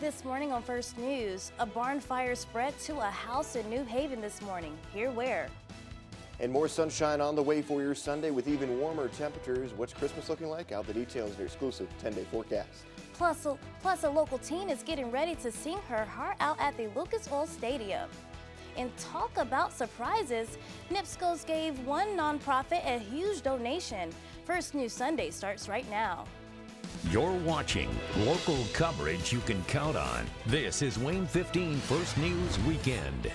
This morning on First News, a barn fire spread to a house in New Haven this morning. Hear where. And more sunshine on the way for your Sunday with even warmer temperatures. What's Christmas looking like? Out the details in your exclusive 10-day forecast. Plus a local teen is getting ready to sing her heart out at the Lucas Oil Stadium. And talk about surprises, NIPSCOs gave one nonprofit a huge donation. First News Sunday starts right now. You're watching local coverage you can count on. This is Wayne 15 First News Weekend.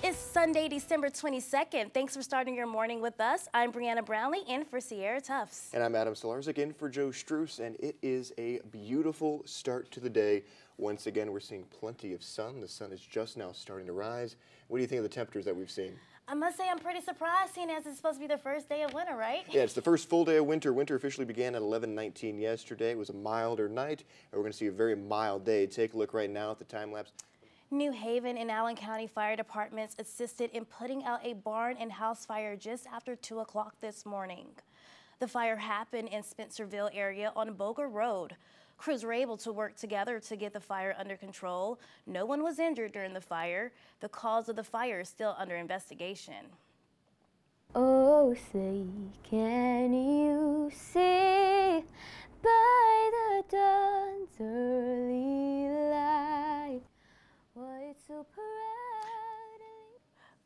It's Sunday, December 22nd. Thanks for starting your morning with us. I'm Briana Brownlee in for Sierra Tufts. And I'm Adam Solarzik in for Joe Struess, and it is a beautiful start to the day. Once again, we're seeing plenty of sun. The sun is just now starting to rise. What do you think of the temperatures that we've seen? I must say I'm pretty surprised, seeing as it's supposed to be the first day of winter, right? Yeah, it's the first full day of winter. Winter officially began at 11:19 yesterday. It was a milder night, and we're going to see a very mild day. Take a look right now at the time lapse. New Haven and Allen County Fire Departments assisted in putting out a barn and house fire just after 2 o'clock this morning. The fire happened in Spencerville area on Boger Road. Crews were able to work together to get the fire under control. No one was injured during the fire. The cause of the fire is still under investigation. Oh, say, can you see by the dawn's early light what so proudly?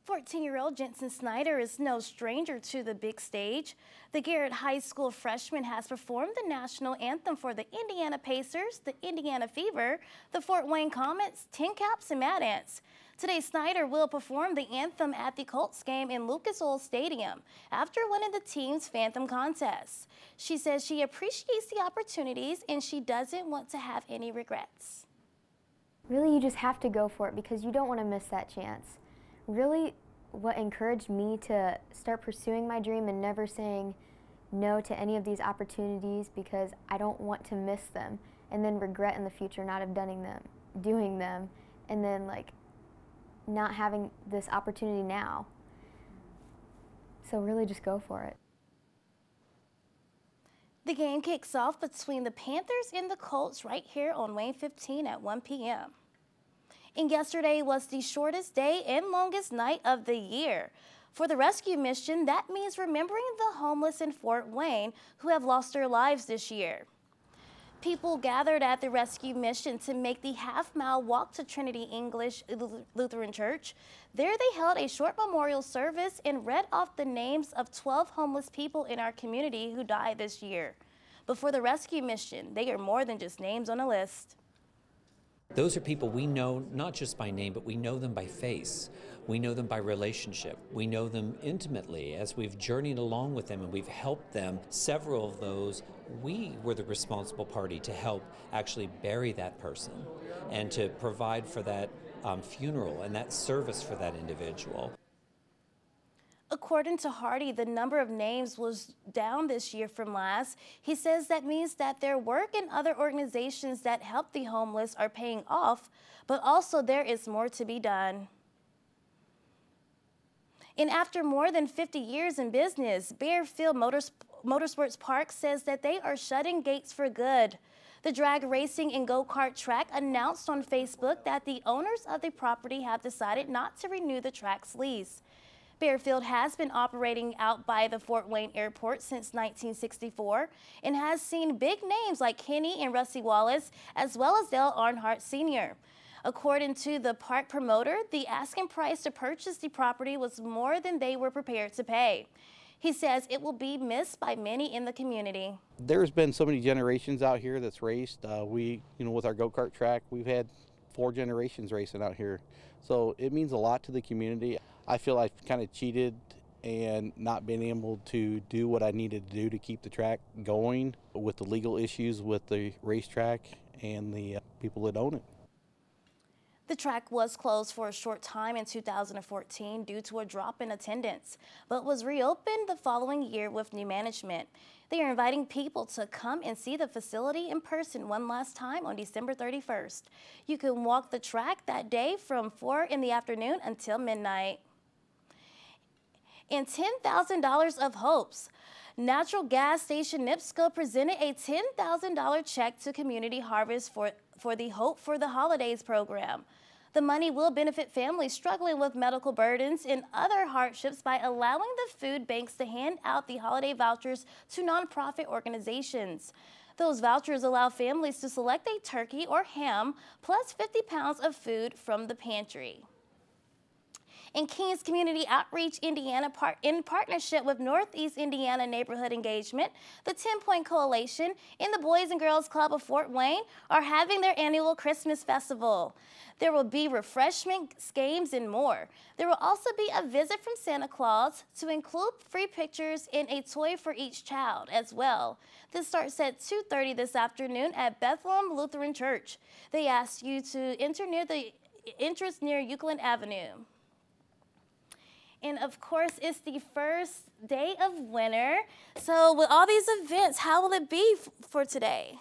14-year-old Jensen Snyder is no stranger to the big stage. The Garrett High School freshman has performed the national anthem for the Indiana Pacers, the Indiana Fever, the Fort Wayne Comets, Tin Caps, and Mad Ants. Today, Snyder will perform the anthem at the Colts game in Lucas Oil Stadium after winning the team's Phantom contest. She says she appreciates the opportunities and she doesn't want to have any regrets. Really, you just have to go for it because you don't want to miss that chance. Really, what encouraged me to start pursuing my dream and never saying no to any of these opportunities because I don't want to miss them and then regret in the future not have doing them, and then like not having this opportunity now. So really just go for it. The game kicks off between the Panthers and the Colts right here on Wayne 15 at 1 p.m. And yesterday was the shortest day and longest night of the year. For the rescue mission, that means remembering the homeless in Fort Wayne who have lost their lives this year. People gathered at the rescue mission to make the half-mile walk to Trinity English Lutheran Church. There they held a short memorial service and read off the names of 12 homeless people in our community who died this year. But for the rescue mission, they are more than just names on a list. Those are people we know not just by name, but we know them by face. We know them by relationship. We know them intimately as we've journeyed along with them and we've helped them. Several of those, we were the responsible party to help actually bury that person and to provide for that funeral and that service for that individual. According to Hardy, the number of names was down this year from last. He says that means that their work and other organizations that help the homeless are paying off, but also there is more to be done. And after more than 50 years in business, Bearfield Motorsports Park says that they are shutting gates for good. The drag racing and go-kart track announced on Facebook that the owners of the property have decided not to renew the track's lease. Bearfield has been operating out by the Fort Wayne Airport since 1964 and has seen big names like Kenny and Rusty Wallace, as well as Dale Earnhardt Sr. According to the park promoter, the asking price to purchase the property was more than they were prepared to pay. He says it will be missed by many in the community. There's been so many generations out here that's raced. With our go-kart track, we've had 4 generations racing out here. So it means a lot to the community. I feel I've kind of cheated and not been able to do what I needed to do to keep the track going with the legal issues with the racetrack and the people that own it. The track was closed for a short time in 2014 due to a drop in attendance, but was reopened the following year with new management. They are inviting people to come and see the facility in person one last time on December 31st. You can walk the track that day from 4 in the afternoon until midnight. and $10,000 of hopes. Natural gas station NIPSCO presented a $10,000 check to Community Harvest for the Hope for the Holidays program. The money will benefit families struggling with medical burdens and other hardships by allowing the food banks to hand out the holiday vouchers to nonprofit organizations. Those vouchers allow families to select a turkey or ham plus 50 pounds of food from the pantry. In Kings Community Outreach Indiana, in partnership with Northeast Indiana Neighborhood Engagement, the 10-Point Coalition, and the Boys and Girls Club of Fort Wayne are having their annual Christmas festival. There will be refreshments, games, and more. There will also be a visit from Santa Claus to include free pictures and a toy for each child as well. This starts at 2:30 this afternoon at Bethlehem Lutheran Church. They ask you to enter near the entrance near Euclid Avenue. And of course, it's the first day of winter. So with all these events, how will it be for today?